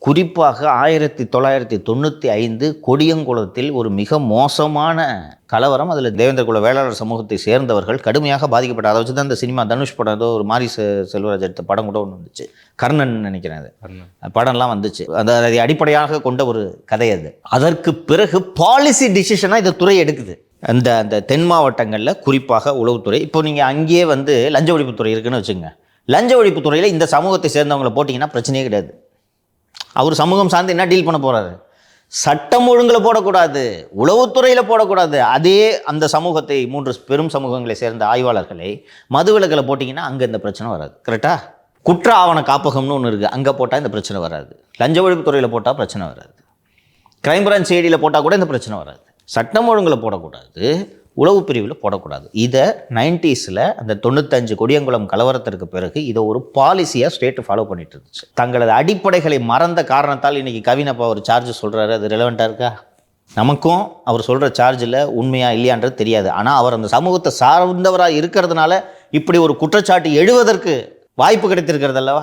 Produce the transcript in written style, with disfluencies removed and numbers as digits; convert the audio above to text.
குறிப்பாக 1995 கொடியங்குளத்தில் ஒரு மிக மோசமான கலவரம். அதில் தேவேந்திர குல வேளாளர் சமூகத்தை சேர்ந்தவர்கள் கடுமையாக பாதிக்கப்பட்ட. அதை வச்சு தான் இந்த சினிமா தனுஷ் படம் ஏதோ ஒரு மாரி செல்வராஜ் எடுத்த படம் கூட ஒன்று வந்துச்சு, கர்ணன் நினைக்கிறேன். அது படம்லாம் வந்துச்சு. அதை அடிப்படையாக கொண்ட ஒரு கதை அது. அதற்கு பிறகு பாலிசி டிசிஷனாக இந்த துறை எடுக்குது. அந்த தென் மாவட்டங்களில் குறிப்பாக உளவுத்துறை. இப்போ நீங்கள் அங்கேயே லஞ்ச ஒழிப்புத்துறை இருக்குன்னு வச்சுங்க. லஞ்ச ஒழிப்புத்துறையில் இந்த சமூகத்தை சேர்ந்தவங்களை போட்டிங்கன்னா பிரச்சனையே கிடையாது. அவர் சமூகம் சார்ந்து என்ன டீல் பண்ண போகிறாரு? சட்டம் ஒழுங்கில் போடக்கூடாது, உளவுத்துறையில் போடக்கூடாது. அதே அந்த சமூகத்தை 3 பெரும் சமூகங்களை சேர்ந்த ஆய்வாளர்களை மதுவிலக்கில் போட்டிங்கன்னா அங்கே இந்த பிரச்சனை வராது. கரெக்டாக? குற்ற ஆவண காப்பகம்னு ஒன்று இருக்குது, அங்கே போட்டால் இந்த பிரச்சனை வராது. லஞ்ச ஒழிப்புத்துறையில் போட்டால் பிரச்சனை வராது. கிரைம் பிரான்ச் ஐடியில் போட்டால் கூட இந்த பிரச்சனை வராது. சட்டம் ஒழுங்கில் போடக்கூடாது, உளவு பிரிவில் போடக்கூடாது. இதை 90s அந்த 95 கொடியங்குளம் கலவரத்திற்கு பிறகு இதை ஒரு பாலிசியாக ஸ்டேட்டு ஃபாலோ பண்ணிட்டு இருந்துச்சு. தங்களது அடிப்படைகளை மறந்த காரணத்தால் இன்றைக்கி கவினப்பா ஒரு சார்ஜ் சொல்கிறாரு. அது ரிலவெண்ட்டாக இருக்கா? நமக்கும் அவர் சொல்கிற சார்ஜில் உண்மையா இல்லையான்றது தெரியாது. ஆனால் அவர் அந்த சமூகத்தை சார்ந்தவராக இருக்கிறதுனால இப்படி ஒரு குற்றச்சாட்டு எழுவதற்கு வாய்ப்பு கிடைத்திருக்கிறது அல்லவா?